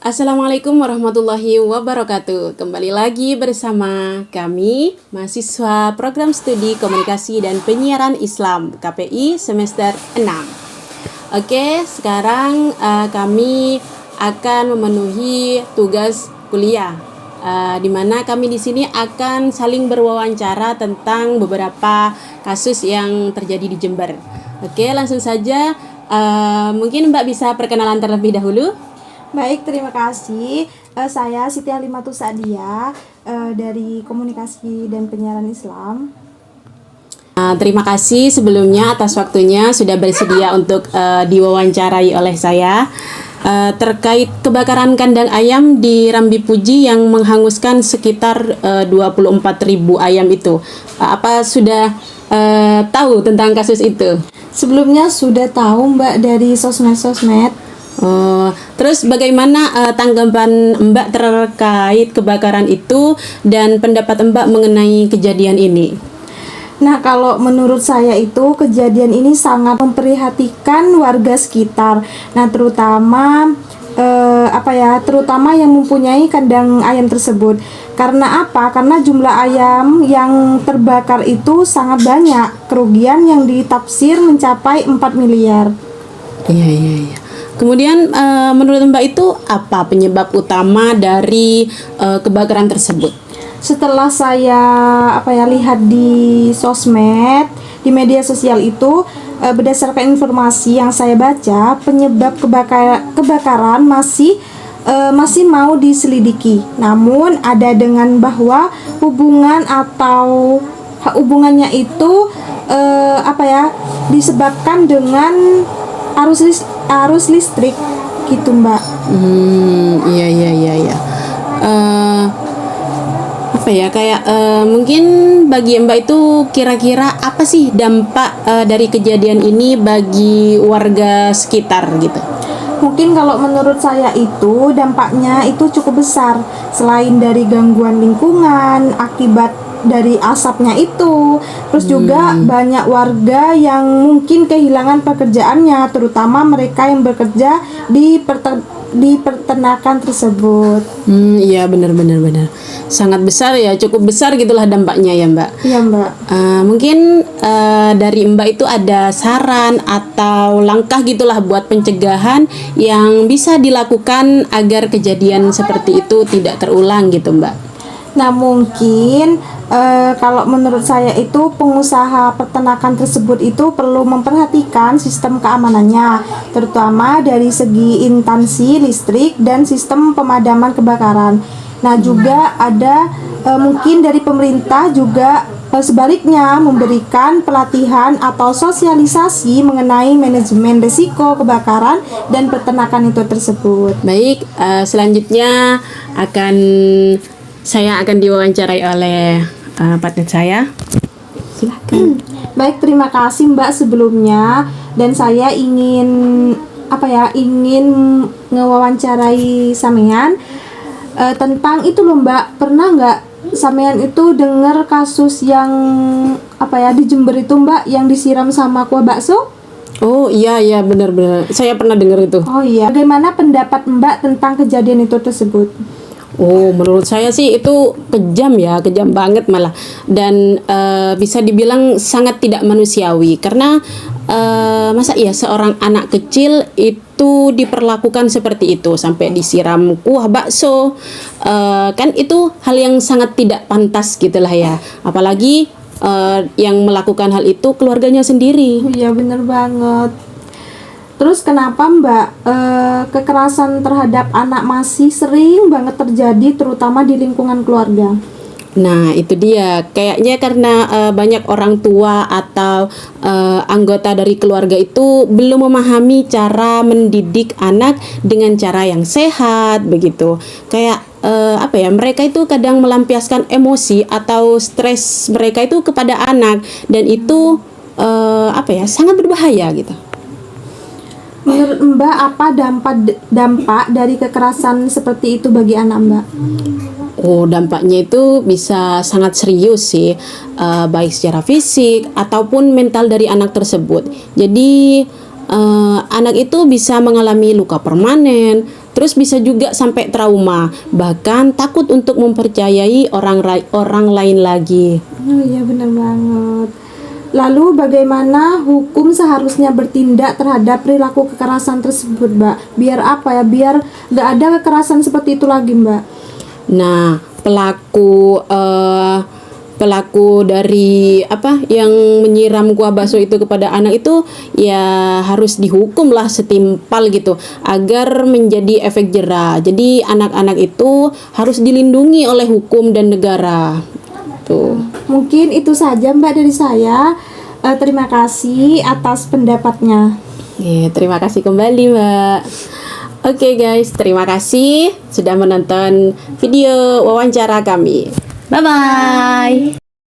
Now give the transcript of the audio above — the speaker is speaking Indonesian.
Assalamualaikum warahmatullahi wabarakatuh. Kembali lagi bersama kami, mahasiswa Program Studi Komunikasi dan Penyiaran Islam KPI semester 6. Oke, sekarang kami akan memenuhi tugas kuliah, di mana kami di sini akan saling berwawancara tentang beberapa kasus yang terjadi di Jember. Oke, langsung saja. Mungkin Mbak bisa perkenalan terlebih dahulu. Baik, terima kasih. Saya Siti Halimatus Sa'diyah dari Komunikasi dan Penyiaran Islam. Terima kasih sebelumnya atas waktunya sudah bersedia untuk diwawancarai oleh saya terkait kebakaran kandang ayam di Rambi Puji yang menghanguskan sekitar 24.000 ayam itu. Apa sudah tahu tentang kasus itu? Sebelumnya sudah tahu Mbak dari sosmed-sosmed. Terus bagaimana tanggapan Mbak terkait kebakaran itu dan pendapat Mbak mengenai kejadian ini? Nah, kalau menurut saya itu kejadian ini sangat memprihatinkan warga sekitar. Nah, terutama terutama yang mempunyai kandang ayam tersebut. Karena apa? Karena jumlah ayam yang terbakar itu sangat banyak. Kerugian yang ditafsir mencapai 4 miliar. Iya. Kemudian menurut Mbak itu apa penyebab utama dari kebakaran tersebut? Setelah saya lihat di sosmed, di media sosial itu, berdasarkan informasi yang saya baca, penyebab kebakaran masih mau diselidiki. Namun ada dengan bahwa hubungannya itu disebabkan dengan arus listrik gitu, Mbak. Iya. Mungkin bagi Mbak itu kira-kira apa sih dampak dari kejadian ini bagi warga sekitar gitu? Mungkin kalau menurut saya itu dampaknya itu cukup besar. Selain dari gangguan lingkungan akibat dari asapnya itu, terus juga banyak warga yang mungkin kehilangan pekerjaannya, terutama mereka yang bekerja di peternakan tersebut. Iya benar. Sangat besar ya, cukup besar gitulah dampaknya ya Mbak. Iya Mbak. Mungkin dari Mbak itu ada saran atau langkah gitulah buat pencegahan yang bisa dilakukan agar kejadian seperti itu tidak terulang gitu Mbak. Nah mungkin kalau menurut saya itu pengusaha peternakan tersebut itu perlu memperhatikan sistem keamanannya, terutama dari segi instansi listrik dan sistem pemadaman kebakaran. Nah juga ada mungkin dari pemerintah juga sebaliknya memberikan pelatihan atau sosialisasi mengenai manajemen risiko kebakaran dan peternakan itu tersebut. Baik, selanjutnya saya akan diwawancarai oleh partner saya. Silakan. Baik, terima kasih Mbak sebelumnya, dan saya ingin ngewawancarai sampean tentang itu loh Mbak. Pernah nggak sampean itu dengar kasus yang di Jember itu Mbak, yang disiram sama kuah bakso? Oh iya benar. Saya pernah dengar itu. Oh iya. Bagaimana pendapat Mbak tentang kejadian itu tersebut? Oh, menurut saya sih itu kejam banget malah, dan bisa dibilang sangat tidak manusiawi karena masa iya seorang anak kecil itu diperlakukan seperti itu sampai disiram kuah bakso, kan itu hal yang sangat tidak pantas gitulah ya, apalagi yang melakukan hal itu keluarganya sendiri. Iya benar banget. Terus kenapa Mbak kekerasan terhadap anak masih sering banget terjadi terutama di lingkungan keluarga? Nah itu dia, kayaknya karena banyak orang tua atau anggota dari keluarga itu belum memahami cara mendidik anak dengan cara yang sehat begitu. Kayak mereka itu kadang melampiaskan emosi atau stres mereka itu kepada anak, dan itu sangat berbahaya gitu. Menurut Mbak, apa dampak dari kekerasan seperti itu bagi anak Mbak? Oh, dampaknya itu bisa sangat serius sih, baik secara fisik ataupun mental dari anak tersebut. Jadi anak itu bisa mengalami luka permanen, terus bisa juga sampai trauma, bahkan takut untuk mempercayai orang lain lagi. Oh iya, benar banget. Lalu bagaimana hukum seharusnya bertindak terhadap perilaku kekerasan tersebut, Mbak? Biar apa ya? Biar nggak ada kekerasan seperti itu lagi, Mbak. Nah, pelaku dari yang menyiram kuah bakso itu kepada anak itu ya harus dihukum lah setimpal gitu, agar menjadi efek jera. Jadi anak-anak itu harus dilindungi oleh hukum dan negara. Tuh. Mungkin itu saja, Mbak, dari saya. Terima kasih atas pendapatnya. Terima kasih kembali, Mbak. Oke guys, terima kasih sudah menonton video wawancara kami. Bye-bye.